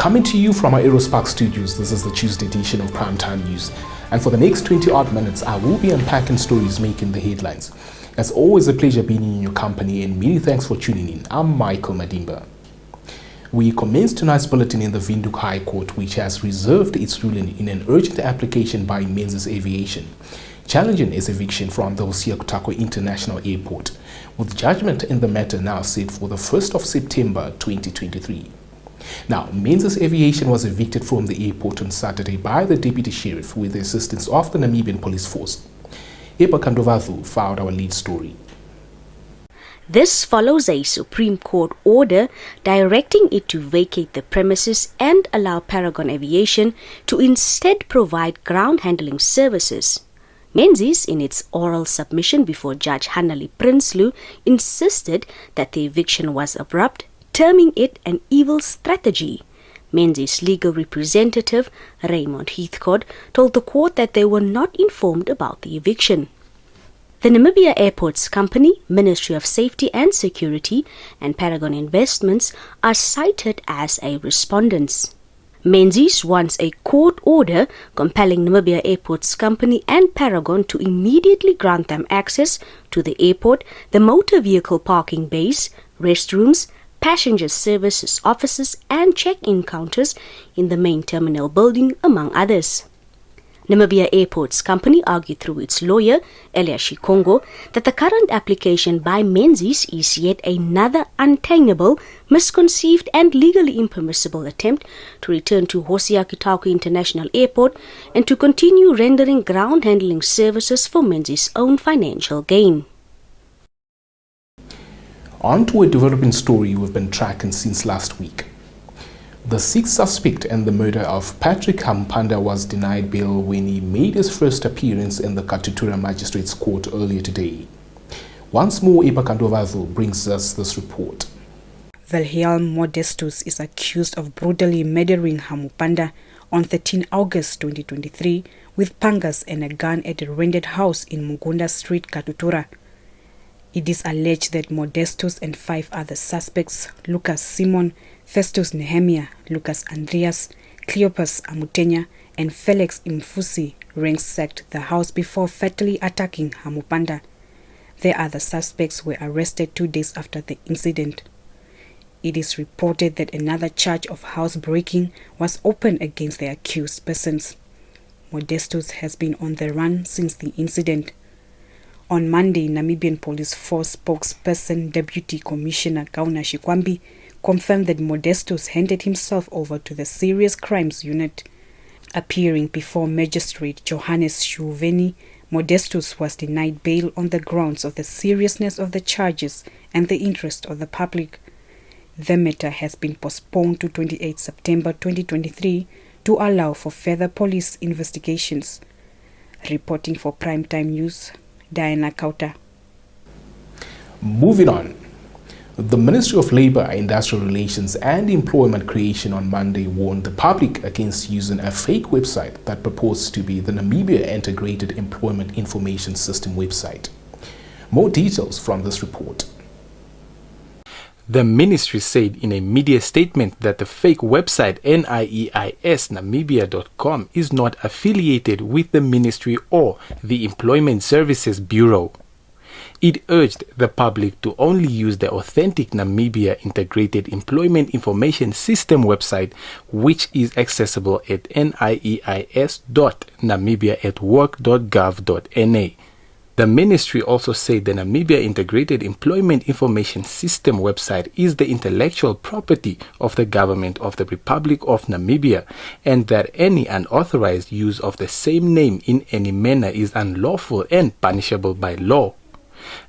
Coming to you from our Aerospark studios, this is the Tuesday edition of Primetime News. And for the next 20 odd minutes, I will be unpacking stories making the headlines. It's always a pleasure being in your company, and many thanks for tuning in. I'm Michael Madimba. We commence tonight's bulletin in the Windhoek High Court, which has reserved its ruling in an urgent application by Menzies Aviation, challenging its eviction from the Hosea Kutako International Airport, with judgment in the matter now set for the 1st of September 2023. Now, Menzies Aviation was evicted from the airport on Saturday by the Deputy Sheriff with the assistance of the Namibian Police Force. Epa Kandovathu filed our lead story. This follows a Supreme Court order directing it to vacate the premises and allow Paragon Aviation to instead provide ground handling services. Menzies, in its oral submission before Judge Hanali Prinsloo, insisted that the eviction was abrupt, terming it an evil strategy. Menzies' legal representative, Raymond Heathcote, told the court that they were not informed about the eviction. The Namibia Airports Company, Ministry of Safety and Security, and Paragon Investments are cited as a respondents. Menzies wants a court order compelling Namibia Airports Company and Paragon to immediately grant them access to the airport, the motor vehicle parking bays, restrooms, passenger services offices and check-in counters in the main terminal building, among others. Namibia Airports Company argued through its lawyer, Elia Shikongo, that the current application by Menzies is yet another untenable, misconceived and legally impermissible attempt to return to Hosea Kutako International Airport and to continue rendering ground handling services for Menzies' own financial gain. On to a developing story we've been tracking since last week. The sixth suspect in the murder of Patrick Hampanda was denied bail when he made his first appearance in the Katutura Magistrates Court earlier today. Once more, Epa Kandovathu brings us this report. Wilhelm Modestus is accused of brutally murdering Hampanda on 13 August 2023 with pangas and a gun at a rented house in Mugunda Street, Katutura. It is alleged that Modestus and 5 other suspects, Lucas Simon, Festus Nehemiah, Lucas Andreas, Cleopas Amutenya, and Felix Mfusi ransacked the house before fatally attacking Hampanda. The other suspects were arrested 2 days after the incident. It is reported that another charge of housebreaking was opened against the accused persons. Modestus has been on the run since the incident. On Monday, Namibian Police Force spokesperson Deputy Commissioner Kauna Shikwambi confirmed that Modestus handed himself over to the Serious Crimes Unit. Appearing before Magistrate Johannes Shuveni, Modestus was denied bail on the grounds of the seriousness of the charges and the interest of the public. The matter has been postponed to 28 September 2023 to allow for further police investigations. Reporting for Primetime News, Diana Kauta. Moving on. The Ministry of Labour, Industrial Relations and Employment Creation on Monday warned the public against using a fake website that purports to be the Namibia Integrated Employment Information System website. More details from this report. The ministry said in a media statement that the fake website NIEISNamibia.com is not affiliated with the ministry or the Employment Services Bureau. It urged the public to only use the authentic Namibia Integrated Employment Information System website, which is accessible at nieis.namibia@work.gov.na. The ministry also said the Namibia Integrated Employment Information System website is the intellectual property of the Government of the Republic of Namibia, and that any unauthorized use of the same name in any manner is unlawful and punishable by law.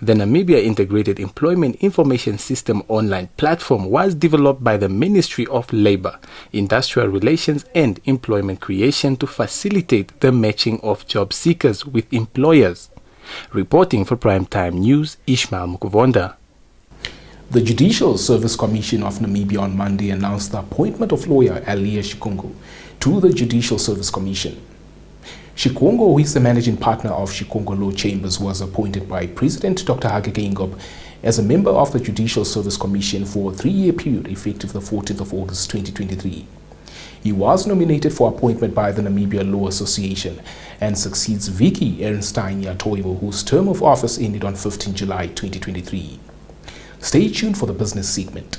The Namibia Integrated Employment Information System online platform was developed by the Ministry of Labour, Industrial Relations and Employment Creation to facilitate the matching of job seekers with employers. Reporting for Primetime News, Ishmael Mukuvonda. The Judicial Service Commission of Namibia on Monday announced the appointment of lawyer Elia Shikongo to the Judicial Service Commission. Shikongo, who is the managing partner of Shikongo Law Chambers, was appointed by President Dr. Hage Geingob as a member of the Judicial Service Commission for a 3-year period effective the 14th of August 2023. He was nominated for appointment by the Namibia Law Association and succeeds Vicky Ernstein Yatoivo, whose term of office ended on 15 July 2023. Stay tuned for the business segment.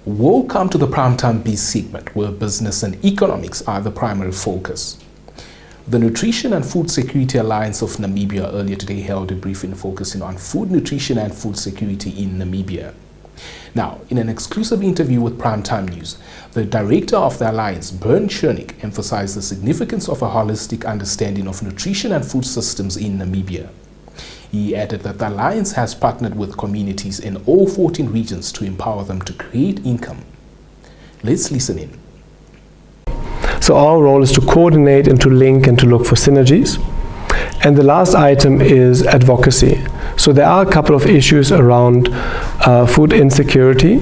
Welcome to the Primetime B segment, where business and economics are the primary focus. The Nutrition and Food Security Alliance of Namibia earlier today held a briefing focusing on food nutrition and food security in Namibia. Now, in an exclusive interview with Primetime News, the director of the alliance, Bernd Chernick, emphasized the significance of a holistic understanding of nutrition and food systems in Namibia. He added that the alliance has partnered with communities in all 14 regions to empower them to create income. Let's listen in. So our role is to coordinate and to link and to look for synergies. And the last item is advocacy. So there are a couple of issues around food insecurity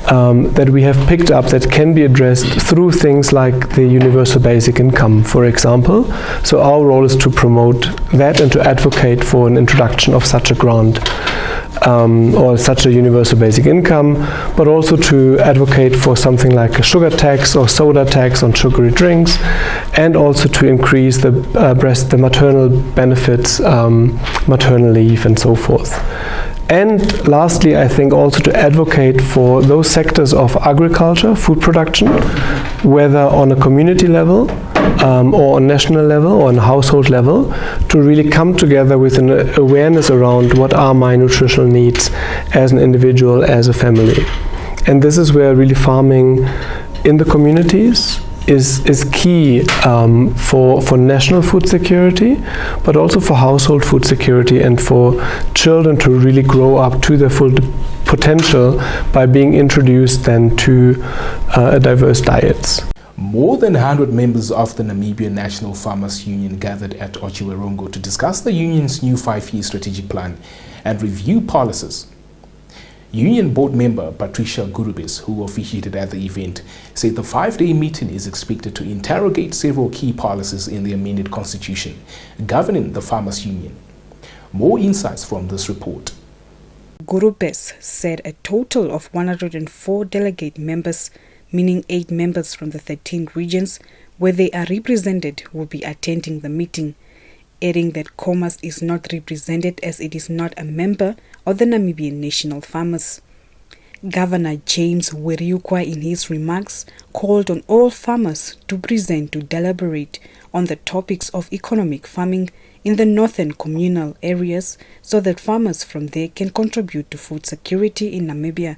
that we have picked up that can be addressed through things like the universal basic income, for example. So our role is to promote that and to advocate for an introduction of such a grant or such a universal basic income, but also to advocate for something like a sugar tax or soda tax on sugary drinks, and also to increase the maternal benefits, maternal leave and so forth. And lastly, I think also to advocate for those sectors of agriculture, food production, whether on a community level or on national level or on household level, to really come together with an awareness around what are my nutritional needs as an individual, as a family. And this is where really farming in the communities is key for national food security, but also for household food security and for children to really grow up to their full potential by being introduced then to diverse diets. More than 100 members of the Namibian National Farmers Union gathered at Otjiwarongo to discuss the union's new 5-year strategic plan and review policies. Union board member Patricia Gurubis, who officiated at the event, said the 5-day meeting is expected to interrogate several key policies in the amended constitution governing the Farmers Union. More insights from this report. Gurubis said a total of 104 delegate members, meaning 8 members from the 13 regions where they are represented, will be attending the meeting, adding that Commerce is not represented as it is not a member of the Namibian National Farmers. Governor James Weriukwa, in his remarks, called on all farmers to present to deliberate on the topics of economic farming in the northern communal areas so that farmers from there can contribute to food security in Namibia.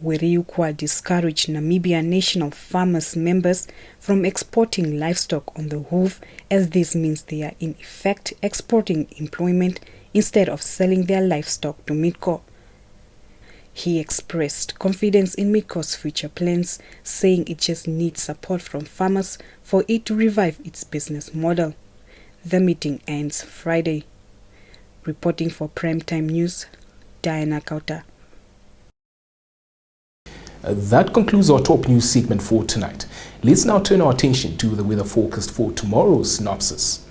Weriukwa discouraged Namibia National Farmers members from exporting livestock on the hoof, as this means they are in effect exporting employment instead of selling their livestock to Midco. He expressed confidence in Midco's future plans, saying it just needs support from farmers for it to revive its business model. The meeting ends Friday. Reporting for Primetime News, Diana Kauta. That concludes our top news segment for tonight. Let's now turn our attention to the weather forecast for tomorrow's synopsis.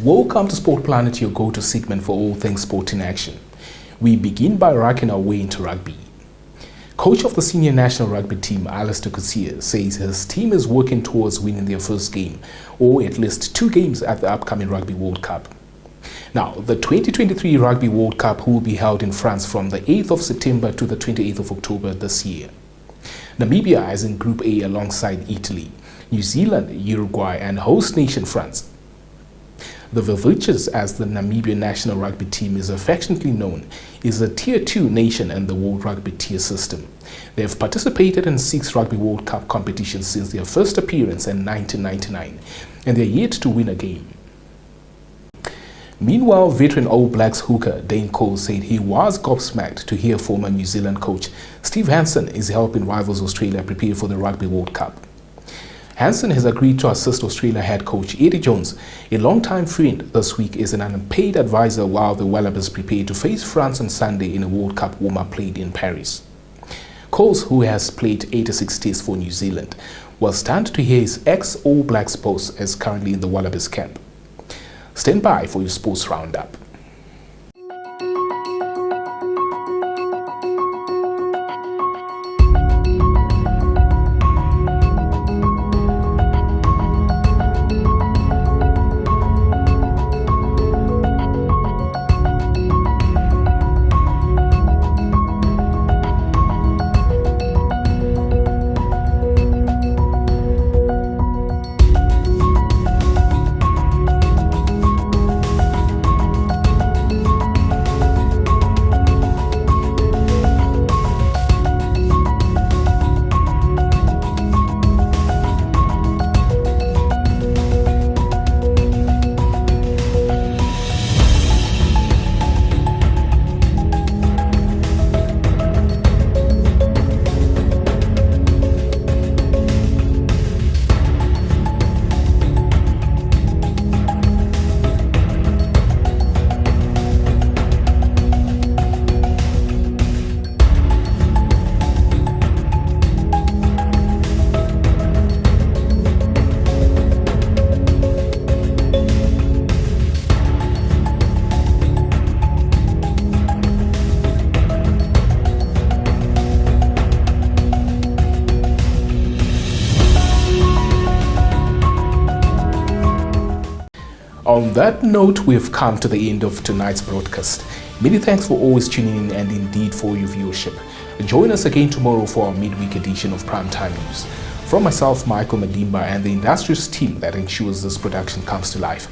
Welcome to Sport Planet, your go-to segment for all things sport in action. We begin by rocking our way into rugby. Coach of the senior national rugby team, Alistair Coetzee, says his team is working towards winning their first game, or at least 2 games at the upcoming Rugby World Cup. Now, the 2023 Rugby World Cup will be held in France from the 8th of September to the 28th of October this year. Namibia is in Group A alongside Italy, New Zealand, Uruguay, and host nation France. The Velveetjes, as the Namibian national rugby team is affectionately known, is a Tier 2 nation in the World Rugby tier system. They have participated in 6 Rugby World Cup competitions since their first appearance in 1999, and they are yet to win a game. Meanwhile, veteran All Blacks hooker Dane Cole said he was gobsmacked to hear former New Zealand coach Steve Hansen is helping rivals Australia prepare for the Rugby World Cup. Hansen has agreed to assist Australia head coach Eddie Jones, a longtime friend, this week as an unpaid advisor while the Wallabies prepare to face France on Sunday in a World Cup warm-up played in Paris. Coles, who has played 86 tests for New Zealand, will stand to hear his ex-All Blacks boss is currently in the Wallabies camp. Stand by for your sports roundup. On that note, we've come to the end of tonight's broadcast. Many thanks for always tuning in and indeed for your viewership. Join us again tomorrow for our midweek edition of Primetime News. From myself, Michael Madimba, and the industrious team that ensures this production comes to life,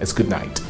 it's good night.